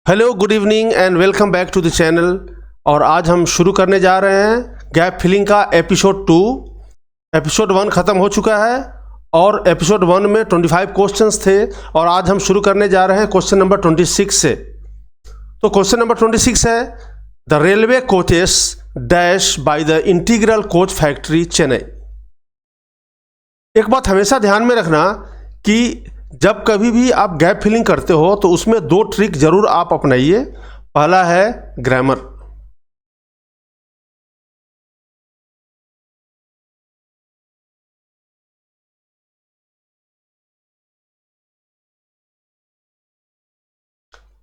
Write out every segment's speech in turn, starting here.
Hello, good evening and welcome back to the channel. और आज हम शुरू करने जा रहे हैं गैप फिलिंग का एपिसोड 2। एपिसोड 1 ख़त्म हो चुका है और एपिसोड 1 में 25 क्वेश्चंस थे और आज हम शुरू करने जा रहे हैं क्वेश्चन नंबर 26 से। तो क्वेश्चन नंबर 26 है, the railway coaches dash by the integral coach factory Chennai. एक बात हमेशा ध्यान में रखना कि जब कभी भी आप गैप फिलिंग करते हो तो उसमें 2 ट्रिक जरूर आप अपनाइए। पहला है ग्रामर।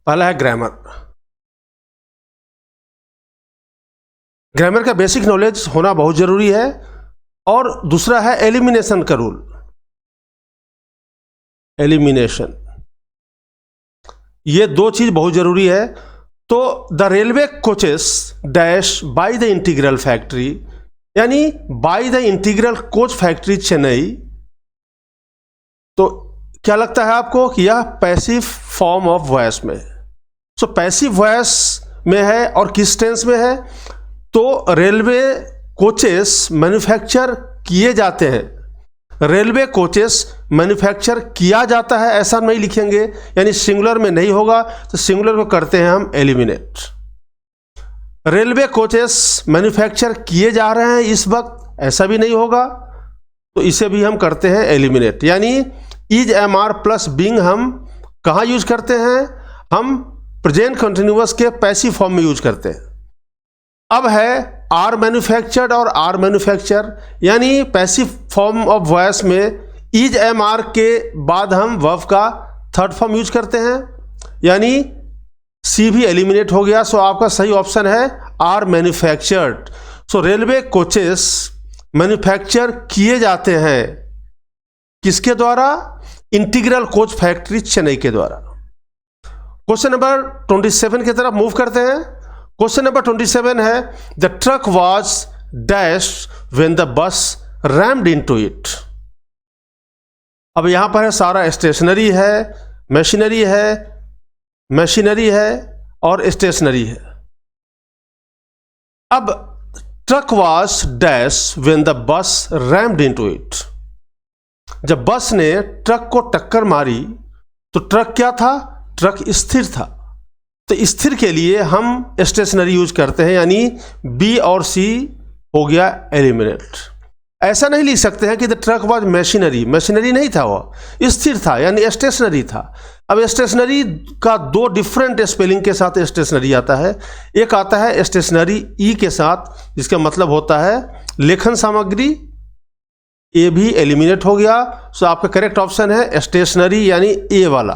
पहला है ग्रामर। ग्रामर का बेसिक नॉलेज होना बहुत जरूरी है। और दूसरा है एलिमिनेशन का रूल। एलिमिनेशन, ये 2 चीज बहुत जरूरी है। तो the railway coaches dash by the integral factory, यानी by the integral coach factory Chennai. तो क्या लगता है आपको कि यह पैसिव फॉर्म ऑफ वॉइस में, सो पैसिव वॉइस में है और किस टेंस में है? तो रेलवे कोचेस मैन्युफैक्चर किए जाते हैं। रेलवे कोचेस मैन्युफैक्चर किया जाता है ऐसा नहीं लिखेंगे, यानी सिंगुलर में नहीं होगा, तो सिंगुलर को करते हैं हम एलिमिनेट। रेलवे कोचेस मैन्युफैक्चर किए जा रहे हैं इस वक्त, ऐसा भी नहीं होगा, तो इसे भी हम करते हैं एलिमिनेट। यानी is am are plus being हम कहाँ यूज करते हैं? हम प्रेजेंट कंटिन्यूअस के पैसिव फॉर्म में यूज करते हैं। अब है आर मैन्युफैक्चर्ड और आर मैन्युफैक्चर, यानी पैसिव फॉर्म ऑफ वॉइस में इज एम आर के बाद हम वर्ब का थर्ड फॉर्म यूज करते हैं, यानी सी भी एलिमिनेट हो गया। सो आपका सही ऑप्शन है are manufactured. So railway coaches manufacture किए जाते हैं किसके द्वारा? इंटीग्रल कोच फैक्ट्री चेन्नई के द्वारा। क्वेश्चन नंबर 27 की तरफ मूव करते हैं। क्वेश्चन नंबर 27 है, the truck was dash when the bus rumped into it. अब यहां पर है सारा स्टेशनरी है, मशीनरी है और स्टेशनरी है। अब truck was dash when the bus rumped into it. जब बस ने ट्रक को टक्कर मारी तो ट्रक क्या था? ट्रक स्थिर था। तो स्थिर के लिए हम स्टेशनरी यूज करते हैं, यानी बी और सी हो गया एलिमिनेट। ऐसा नहीं लिख सकते हैं कि the truck was machinery. Machinery नहीं था, वो स्थिर था, यानी स्टेशनरी था। अब स्टेशनरी का 2 डिफरेंट स्पेलिंग के साथ स्टेशनरी आता है। एक आता है स्टेशनरी ई के साथ, जिसका मतलब होता है लेखन सामग्री, ए भी एलिमिनेट हो गया। सो आपका करेक्ट ऑप्शन है स्टेशनरी, यानी ए वाला।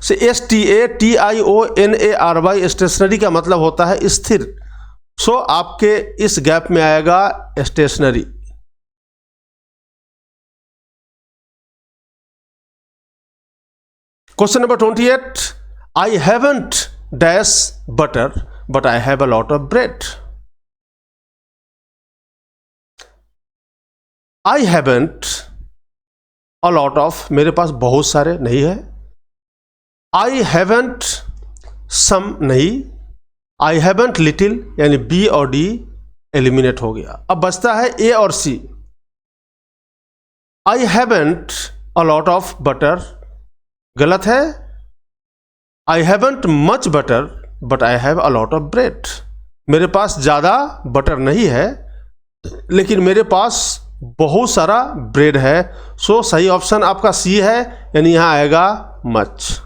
से STATIONARY स्टेशनरी का मतलब होता है स्थिर। सो आपके इस गैप में आएगा stationery. Question number 28, I haven't dash butter but I have a lot of bread. I haven't a lot of, मेरे पास बहुत सारे नहीं है। आई हैवंट सम नहीं। आई हैवंट लिटिल, यानी बी और डी एलिमिनेट हो गया। अब बचता है ए और C. I haven't a lot of butter, गलत है। I haven't much butter but I have a lot of bread. मेरे पास ज़्यादा बटर नहीं है, लेकिन मेरे पास बहुत सारा ब्रेड है। सो सही ऑप्शन आपका सी है, यानी यहां आएगा मच।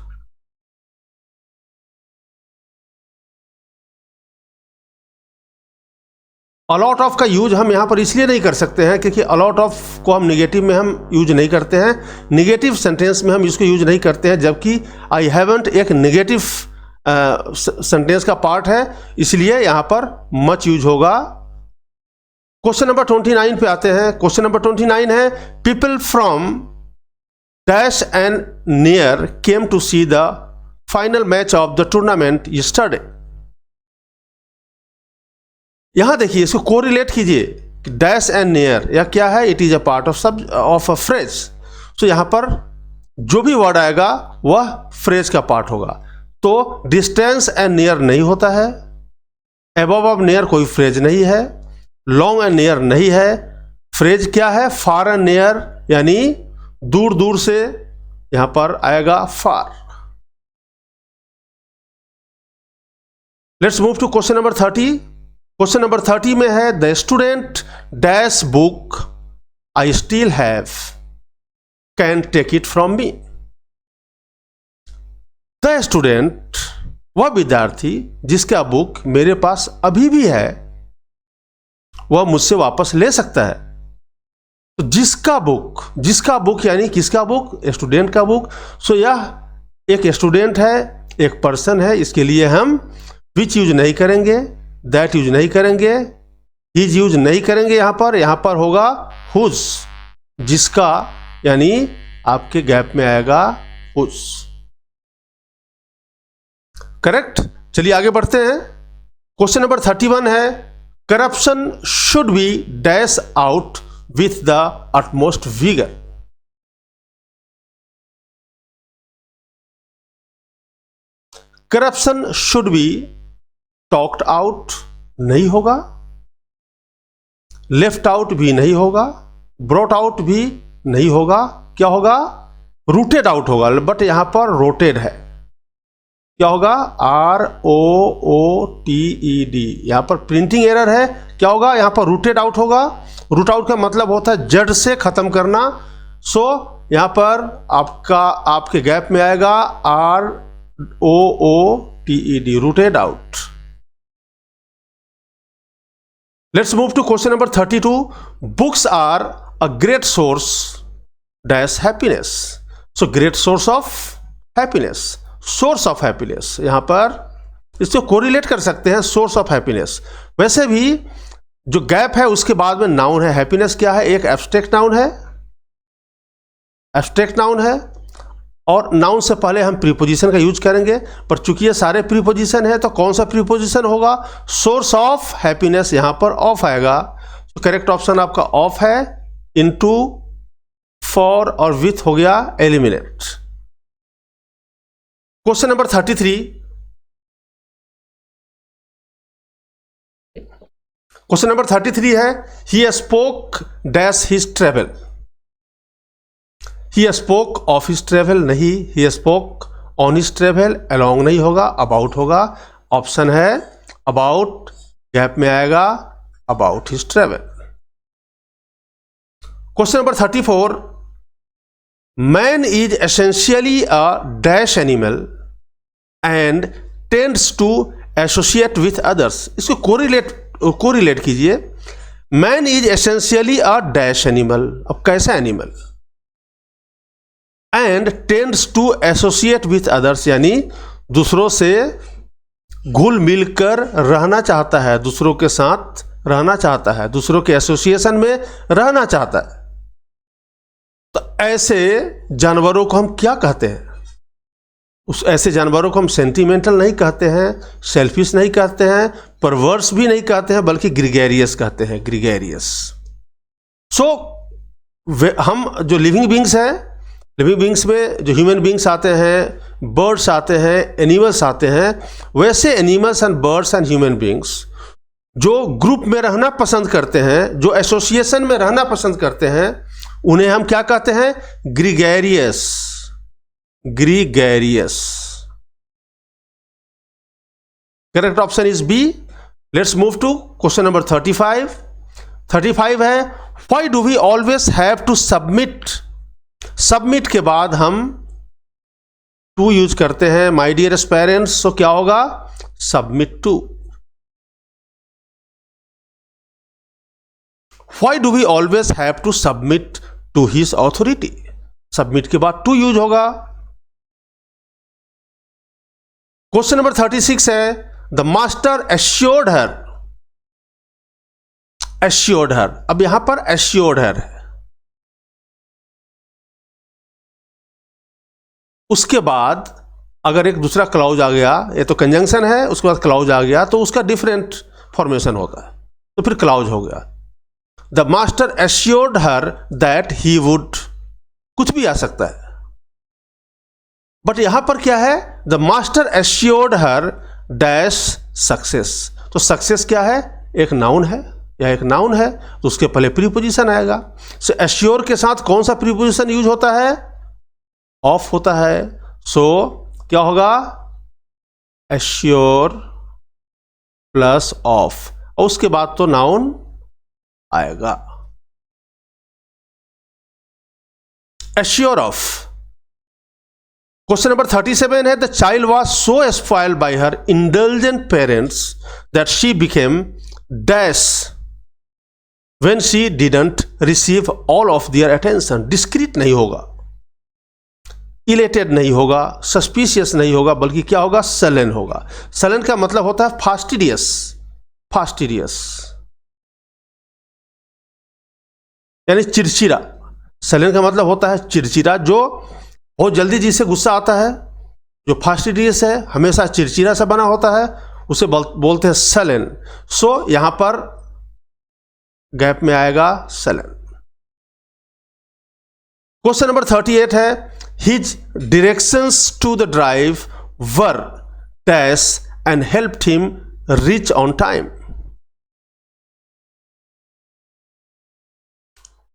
अलॉट ऑफ का यूज हम यहां पर इसलिए नहीं कर सकते हैं क्योंकि अलॉट ऑफ को हम निगेटिव में हम यूज नहीं करते हैं, निगेटिव सेंटेंस में हम इसको यूज नहीं करते हैं, जबकि आई हैवंट एक निगेटिव सेंटेंस का पार्ट है, इसलिए यहां पर मच यूज होगा। क्वेश्चन नंबर 29 पे आते हैं। क्वेश्चन नंबर 29 है, people from dash and near came to see the final match of the tournament yesterday. यहां देखिए, इसको कोरिलेट कीजिए। डैश एंड नियर या क्या है? It is a part of a phrase. तो यहां पर जो भी वर्ड आएगा वह फ्रेज का पार्ट होगा। तो डिस्टेंस एंड नियर नहीं होता है, अबव और नियर कोई फ्रेज नहीं है, लॉन्ग एंड नियर नहीं है। फ्रेज क्या है? फार एंड नियर, यानी दूर दूर से यहां पर आएगा far. Let's move to question number 30। Question number 30 में है the student dash book I still have can take it from me. The student, वह विद्यार्थी जिसका बुक मेरे पास अभी भी है, वह मुझसे वापस ले सकता है। तो जिसका बुक यानी किसका बुक? स्टूडेंट का बुक। सो यह एक स्टूडेंट है, एक पर्सन है, इसके लिए हम विच यूज नहीं करेंगे, दैट यूज नहीं करेंगे, हिज यूज नहीं करेंगे। यहां पर होगा हुज, जिसका, यानी आपके गैप में आएगा हुज। करेक्ट। चलिए आगे बढ़ते हैं। क्वेश्चन नंबर 31 है corruption should be dash out with the utmost vigour. Corruption should be talked out नहीं होगा, लेफ्ट आउट भी नहीं होगा, ब्रॉट आउट भी नहीं होगा। क्या होगा? रूटेड आउट होगा, बट यहां पर रोटेड है। क्या होगा? ROOTED। यहां पर प्रिंटिंग एरर है। क्या होगा? यहां पर रूटेड आउट होगा। रूट आउट का मतलब होता है जड़ से खत्म करना। सो यहां पर आपके गैप में आएगा ROOTED, rooted out. Let's move to question number 32। Books are a great source dash happiness. So great source of happiness, source of happiness, यहां पर इसको कोरिलेट कर सकते हैं, सोर्स ऑफ हैप्पीनेस। वैसे भी जो गैप है उसके बाद में नाउन है। हैप्पीनेस क्या है? एक एब्स्ट्रैक्ट नाउन है, एब्स्ट्रैक्ट नाउन है, और नाउन से पहले हम प्रीपोजिशन का यूज करेंगे। पर चूंकि ये सारे प्रीपोजिशन है तो कौन सा प्रीपोजिशन होगा? सोर्स ऑफ हैप्पीनेस, यहां पर ऑफ आएगा। तो करेक्ट ऑप्शन आपका ऑफ है। इनटू, फॉर और विथ हो गया eliminate. Question number 33। Question number 33 है he spoke dash his travel. He spoke of his travel नहीं, he spoke on his travel, along नहीं होगा, अबाउट होगा। ऑप्शन है अबाउट, गैप में आएगा about his travel. Question number 34। Man is essentially a dash animal and tends to associate with others. इसको correlate कीजिए। Man is essentially a dash animal, अब कैसा animal? And tends to associate with others, यानी दूसरों से घुल मिलकर रहना चाहता है, दूसरों के साथ रहना चाहता है, दूसरों के एसोसिएशन में रहना चाहता है। तो ऐसे जानवरों को हम क्या कहते हैं? ऐसे जानवरों को हम सेंटिमेंटल नहीं कहते हैं, सेल्फिश नहीं कहते हैं, परवर्स भी नहीं कहते हैं, बल्कि ग्रीगेरियस कहते हैं, ग्रीगेरियस। सो हम जो लिविंग बींग्स हैं, लिविंग बींग्स में जो ह्यूमन बींग्स आते हैं, बर्ड्स आते हैं, एनिमल्स आते हैं, वैसे animals and birds and human beings जो ग्रुप में रहना पसंद करते हैं, जो एसोसिएशन में रहना पसंद करते हैं, उन्हें हम क्या कहते हैं? Gregarious, gregarious. Correct option is B. Let's move to question number 35। 35 है why do we always have to submit. Submit के बाद हम टू यूज करते हैं, माय डियर पेरेंट्स। तो क्या होगा? Submit to. Why do we always have to submit to his authority. Submit के बाद टू यूज होगा। क्वेश्चन नंबर 36 है the master assured her. Assured her, अब यहां पर एश्योर्ड हर है, उसके बाद अगर एक दूसरा क्लाउज आ गया, ये तो कंजंक्शन है, उसके बाद क्लाउज आ गया तो उसका डिफरेंट फॉर्मेशन होता है, तो फिर क्लाउज हो गया। The master assured her that he would, कुछ भी आ सकता है। बट यहां पर क्या है, the master assured her dash success. तो सक्सेस क्या है, एक नाउन है, या एक नाउन है तो उसके पहले प्रीपोजिशन आएगा। सो एश्योर के साथ कौन सा प्रीपोजिशन यूज होता है, ऑफ होता है। सो क्या होगा, एश्योर प्लस ऑफ, और उसके बाद तो नाउन आएगा। Assure of. क्वेश्चन नंबर 37 है, the child was so spoiled bye her indulgent parents that she became dash when she didn't receive all of their attention. Discrete नहीं होगा, इलेटेड नहीं होगा, सस्पिशियस नहीं होगा, बल्कि क्या होगा, सलन होगा। सलन का मतलब होता है फास्टिडियस, फास्टिडियस यानी चिड़चिड़ा। सलन का मतलब होता है चिड़चिड़ा, जो बहुत जल्दी जिससे गुस्सा आता है, जो फास्टिडियस है, हमेशा चिड़चिड़ा सा बना होता है, उसे बोलते हैं सलन। सो यहां पर गैप में आएगा सलन। क्वेश्चन नंबर 38 है, his directions to the driver dash and helped him reach on time.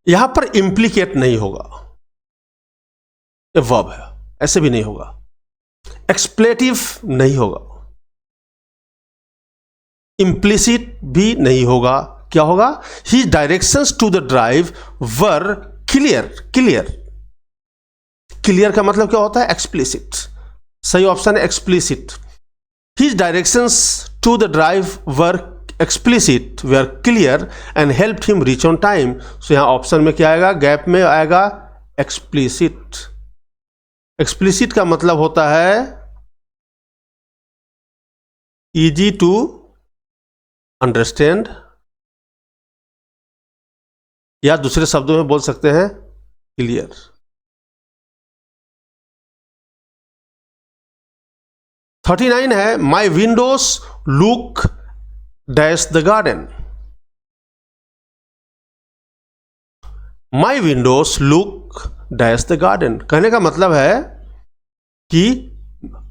यहां पर इंप्लीकेट नहीं होगा, ये वर्ब है, ऐसे भी नहीं होगा। एक्सप्लेटिव नहीं होगा, इम्प्लिसिट भी नहीं होगा। क्या होगा, his directions to the driver clear. Clear, clear का मतलब क्या होता है, एक्सप्लिसिट। सही ऑप्शन है explicit. His directions to the driver explicit, were clear and helped him reach on time। so यहां ऑप्शन में क्या आएगा, गैप में आएगा explicit। explicit का मतलब होता है easy to understand, या दूसरे शब्दों में बोल सकते हैं clear। $39 है, my windows look dash the garden. My Windows look dash the garden कहने का मतलब है कि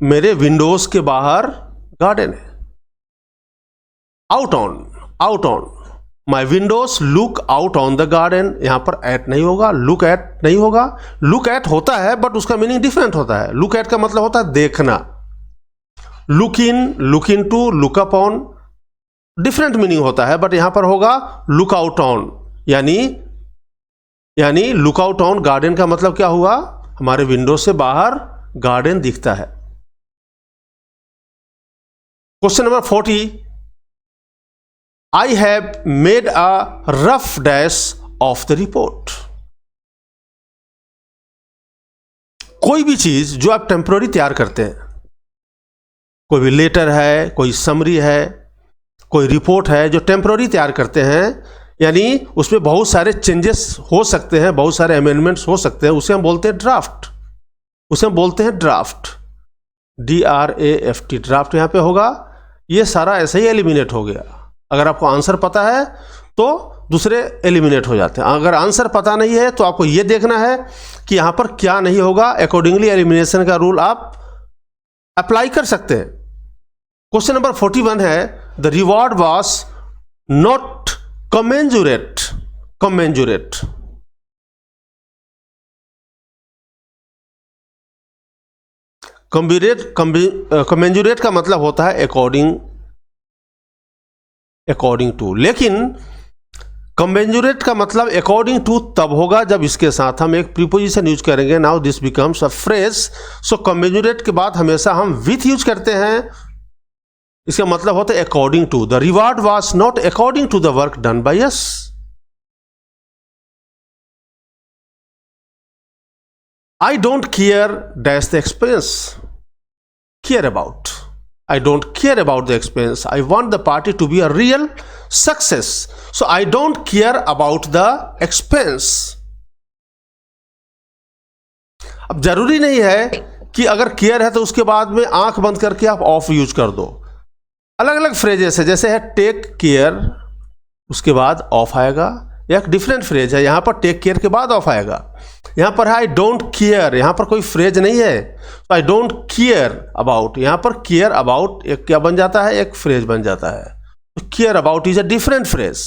मेरे विंडोज के बाहर गार्डन है। Out on, out on, my Windows look out on the garden. यहां पर एट नहीं होगा, लुक एट नहीं होगा। लुक एट होता है बट उसका मीनिंग डिफरेंट होता है। लुक एट का मतलब होता है देखना। Look into, look up on different meaning होता है, बट यहां पर होगा लुक आउट ऑन, यानी लुक आउट ऑन गार्डन का मतलब क्या हुआ, हमारे विंडो से बाहर गार्डन दिखता है। Question number 40, I have made a rough dash of the report. कोई भी चीज जो आप टेम्पररी तैयार करते हैं, कोई भी लेटर है, कोई समरी है, कोई रिपोर्ट है, जो टेम्पररी तैयार करते हैं, यानी उसमें बहुत सारे चेंजेस हो सकते हैं, बहुत सारे अमेंडमेंट्स हो सकते हैं, उसे हम बोलते हैं ड्राफ्ट। उसे हम बोलते हैं ड्राफ्ट, DRAFT, ड्राफ्ट यहां पे होगा। ये सारा ऐसे ही एलिमिनेट हो गया। अगर आपको आंसर पता है तो दूसरे एलिमिनेट हो जाते हैं। अगर आंसर पता नहीं है तो आपको यह देखना है कि यहां पर क्या नहीं होगा। अकॉर्डिंगली एलिमिनेशन का रूल आप अप्लाई कर सकते हैं। क्वेश्चन नंबर 41 है, द रिवॉर्ड वॉज नॉट कमेंजुरेट। कमेंजुरेट, कमेंजुरेट का मतलब होता है अकॉर्डिंग टू, लेकिन कमेंजुरेट का मतलब अकॉर्डिंग टू तब होगा जब इसके साथ हम एक प्रीपोजिशन यूज करेंगे। Now this becomes a phrase. So commensurate के बाद हमेशा हम विथ यूज करते हैं। इसका मतलब होता है according to. The reward was not according to the work done by us. I don't care dash the expense. Care about, I don't care about the expense. I want the party to be a real success. So I don't care about the expense. अब जरूरी नहीं है कि अगर care है तो उसके बाद में आंख बंद करके आप ऑफ यूज कर दो। अलग अलग फ्रेजेस है, जैसे है टेक केयर, उसके बाद ऑफ आएगा, एक डिफरेंट फ्रेज है। यहाँ पर टेक केयर के बाद ऑफ आएगा। यहाँ पर है आई डोंट केयर, यहाँ पर कोई फ्रेज नहीं है, तो आई डोंट केयर अबाउट, यहाँ पर केयर अबाउट एक क्या बन जाता है, एक फ्रेज बन जाता है। तो care about is a different phrase.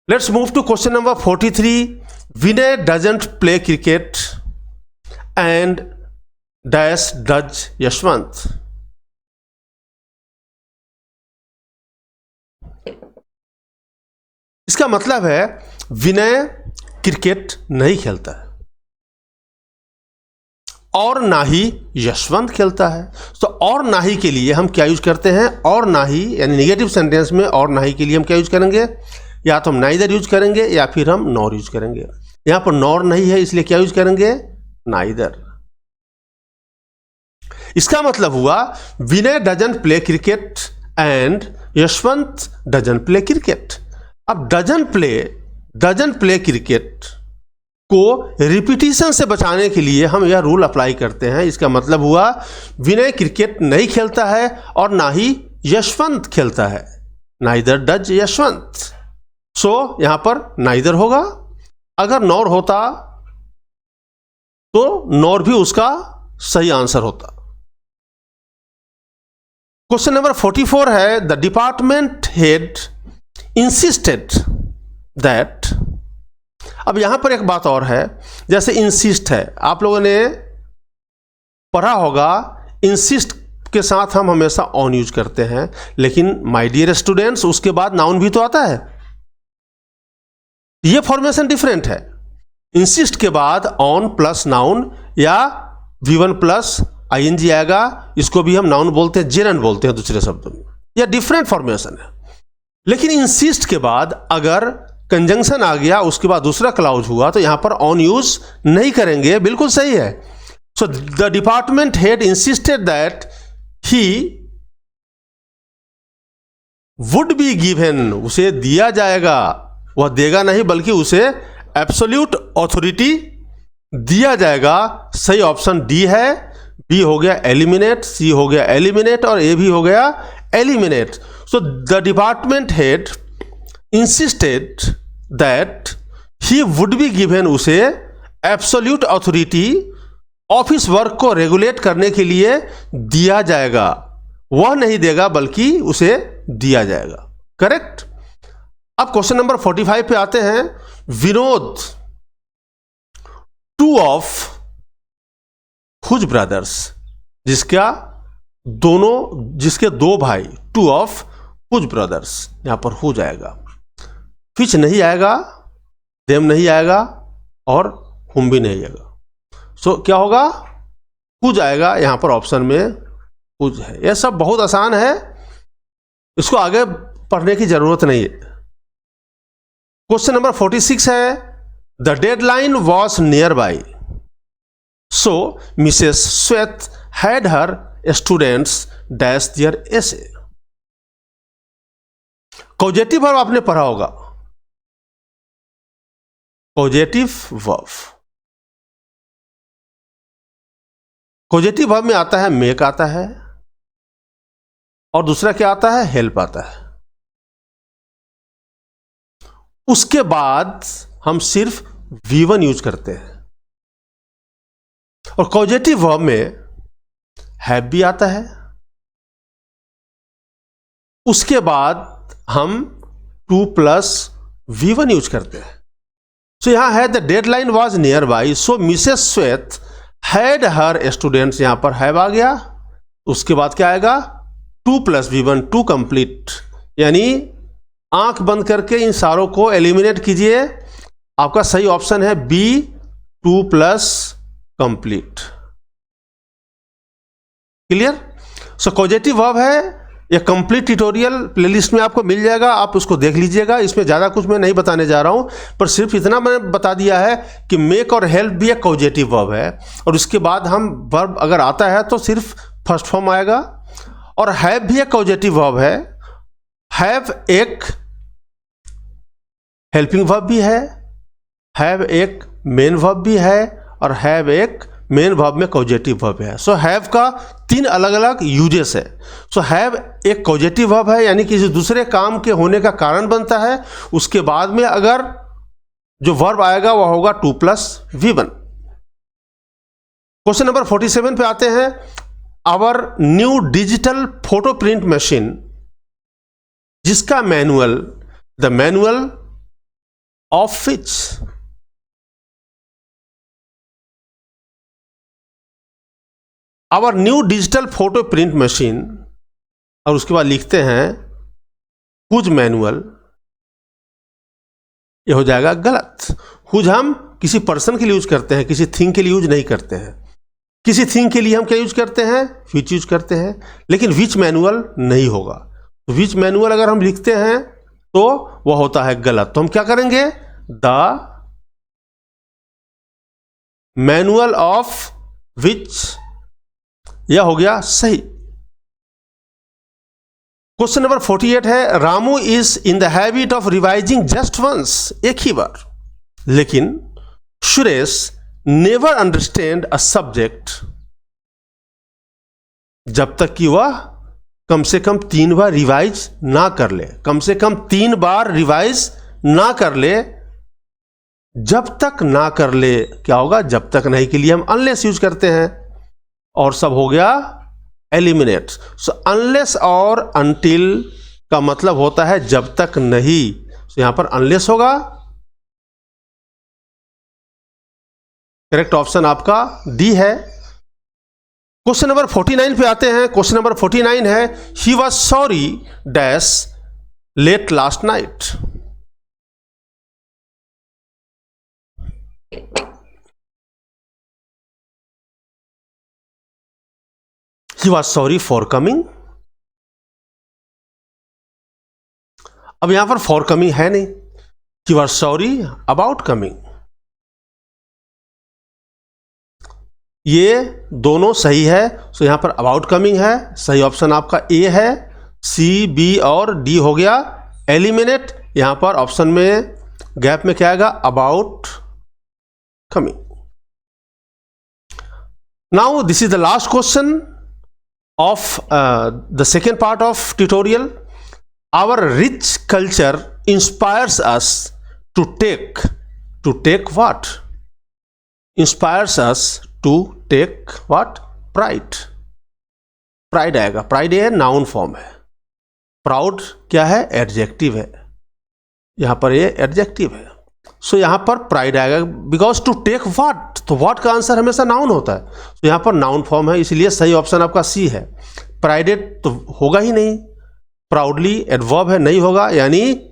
Let's move to question number 43। Vinay doesn't play cricket and dash does Yashwant. इसका मतलब है विनय क्रिकेट नहीं खेलता है और ना ही यशवंत खेलता है। तो और ना ही के लिए हम क्या यूज करते हैं, और ना ही, यानी नेगेटिव सेंटेंस में और ना ही के लिए हम क्या यूज करेंगे, या तो हम नाइदर यूज करेंगे या फिर हम नॉर यूज करेंगे। यहां पर नॉर नहीं है इसलिए क्या यूज करेंगे, नाइदर। इसका मतलब हुआ Vinay doesn't play cricket and Yashwant doesn't play cricket. अब डजंट प्ले क्रिकेट को रिपीटिशन से बचाने के लिए हम यह रूल अप्लाई करते हैं। इसका मतलब हुआ विनय क्रिकेट नहीं खेलता है और ना ही यशवंत खेलता है, नाइदर डज यशवंत। सो यहां पर नाइदर होगा। अगर नॉर होता तो नॉर भी उसका सही आंसर होता। क्वेश्चन नंबर 44 है the department head insisted that. अब यहां पर एक बात और है, जैसे इंसिस्ट है, आप लोगों ने पढ़ा होगा इंसिस्ट के साथ हम हमेशा ऑन यूज करते हैं, लेकिन माय डियर स्टूडेंट्स उसके बाद नाउन भी तो आता है। यह फॉर्मेशन डिफरेंट है। इंसिस्ट के बाद ऑन प्लस नाउन या V1 प्लस ING आएगा, इसको भी हम नाउन बोलते हैं, जेरंड बोलते हैं दूसरे शब्दों में। यह डिफरेंट फॉर्मेशन है। लेकिन इंसिस्ट के बाद अगर कंजंक्शन आ गया, उसके बाद दूसरा क्लाउज हुआ, तो यहां पर ऑन यूज नहीं करेंगे, बिल्कुल सही है। So the department head insisted that he would be given, उसे दिया जाएगा, वह देगा नहीं बल्कि उसे एब्सोल्यूट ऑथोरिटी दिया जाएगा। सही ऑप्शन डी है। बी हो गया एलिमिनेट, सी हो गया एलिमिनेट और ए भी हो गया eliminate. So the department head insisted that he would be given, उसे एब्सोल्यूट ऑथोरिटी ऑफिस वर्क को रेगुलेट करने के लिए दिया जाएगा। वह नहीं देगा बल्कि उसे दिया जाएगा। करेक्ट। अब क्वेश्चन नंबर 45 पे आते हैं। Vinod two of whose brothers, जिसके दो भाई, टू ऑफ हुज ब्रदर्स, यहां पर हुज आएगा, विच नहीं आएगा, देम नहीं आएगा और हुम भी नहीं आएगा। सो क्या होगा, हुज आएगा। यहां पर ऑप्शन में हुज है। यह सब बहुत आसान है, इसको आगे पढ़ने की जरूरत नहीं है। क्वेश्चन नंबर 46 है the deadline was near by, so Mrs Swet had her students dash their essay. Causative verb आपने पढ़ा होगा, कॉजेटिव वर्ब। कॉजेटिव वर्ब में आता है मेक आता है और दूसरा क्या आता है, हेल्प आता है। उसके बाद हम सिर्फ V1 यूज करते हैं। और कॉजेटिव वर्ब में हैव भी आता है। उसके बाद हम 2 प्लस V1 यूज करते हैं। सो यहां है the deadline was near by, so Mrs Swet had her students, यहां पर हैव आ गया। उसके बाद क्या आएगा, 2 प्लस V1, 2 कंप्लीट। यानी आंख बंद करके इन सारों को एलिमिनेट कीजिए। आपका सही ऑप्शन है बी, 2 प्लस कंप्लीट। क्लियर। सो कॉजेटिव वर्ब है। यह कंप्लीट ट्यूटोरियल प्लेलिस्ट में आपको मिल जाएगा, आप उसको देख लीजिएगा। इसमें ज़्यादा कुछ मैं नहीं बताने जा रहा हूं, पर सिर्फ इतना मैंने बता दिया है कि मेक और हेल्प भी एक कॉजेटिव वर्ब है। और उसके बाद हम वर्ब अगर आता है तो सिर्फ फर्स्ट फॉर्म आएगा। और हैव भी एक कॉजेटिव वर्ब है। हैव एक हेल्पिंग वर्ब भी है, हैव एक मेन वर्ब भी है और हैव एक मेन वर्ब में कॉजेटिव वर्ब है। सो हैव का 3 अलग अलग यूजेस है। सो हैव एक कॉजेटिव वर्ब है, यानी किसी दूसरे काम के होने का कारण बनता है। उसके बाद में अगर जो वर्ब आएगा वह होगा 2 + V1। क्वेश्चन नंबर 47 पे आते हैं। Our new digital photo print machine, जिसका manual, the manual of which, our new digital photo print machine, और उसके बाद लिखते हैं हुज मैनुअल, ये हो जाएगा गलत। हुज हम किसी पर्सन के लिए यूज करते हैं, किसी थिंग के लिए यूज नहीं करते हैं। किसी थिंग के लिए हम क्या यूज करते हैं, विच यूज करते हैं, लेकिन विच मैनुअल नहीं होगा। तो विच मैनुअल अगर हम लिखते हैं तो वह होता है गलत। तो हम क्या करेंगे, द मैनुअल ऑफ विच, यह हो गया सही। क्वेश्चन नंबर 48 है। Ramu is in the habit of revising just once, एक ही बार, लेकिन Suresh never understand a subject जब तक कि वह कम से कम 3 बार रिवाइज ना कर ले। कम से कम 3 बार रिवाइज ना कर ले, जब तक ना कर ले क्या होगा, जब तक नहीं के लिए हम अनलेस यूज करते हैं, और सब हो गया एलिमिनेट। सो अनलेस और अनटिल का मतलब होता है जब तक नहीं। सो यहां पर अनलेस होगा। करेक्ट ऑप्शन आपका डी है। क्वेश्चन नंबर 49 पे आते हैं। क्वेश्चन नंबर 49 है, he was sorry dash late last night. He was sorry for coming. अब यहां पर फॉर कमिंग है नहीं, he was sorry about coming. ये दोनों सही है। सो यहां पर अबाउट कमिंग है, सही ऑप्शन आपका ए है। सी, बी और डी हो गया एलिमिनेट। यहां पर ऑप्शन में गैप में क्या आएगा, about coming. Now this is the last question of the second part of tutorial. Our rich culture inspires us to take what, inspires us to take what, pride. Pride आएगा। Pride ये noun form है, proud क्या है, adjective है। यहां पर ये adjective है। सो यहां पर प्राइड आएगा, बिकॉज टू टेक व्हाट, तो व्हाट का आंसर हमेशा नाउन होता है। तो यहां पर नाउन फॉर्म है, इसलिए सही ऑप्शन आपका सी है। प्राइडेड तो होगा ही नहीं, प्राउडली एडवर्ब है, नहीं होगा, यानी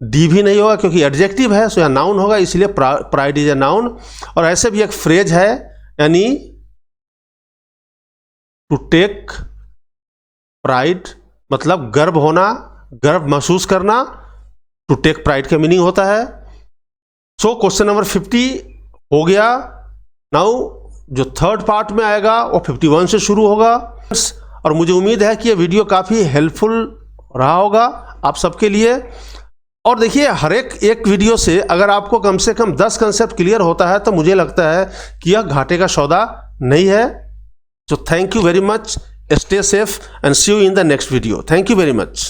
डी भी नहीं होगा क्योंकि एडजेक्टिव है। सो यहाँ नाउन होगा, इसलिए प्राइड इज ए नाउन। और ऐसे भी एक फ्रेज है, यानी टू टेक प्राइड मतलब गर्व होना, गर्व महसूस करना। टू टेक प्राइड का मीनिंग होता है। सो क्वेश्चन नंबर 50 हो गया। नाउ जो थर्ड पार्ट में आएगा वो 51 से शुरू होगा। और मुझे उम्मीद है कि ये वीडियो काफ़ी हेल्पफुल रहा होगा आप सबके लिए। और देखिए, हर एक वीडियो से अगर आपको कम से कम 10 कंसेप्ट क्लियर होता है तो मुझे लगता है कि यह घाटे का सौदा नहीं है। So thank you very much. Stay safe and see you in the next video. Thank you very much.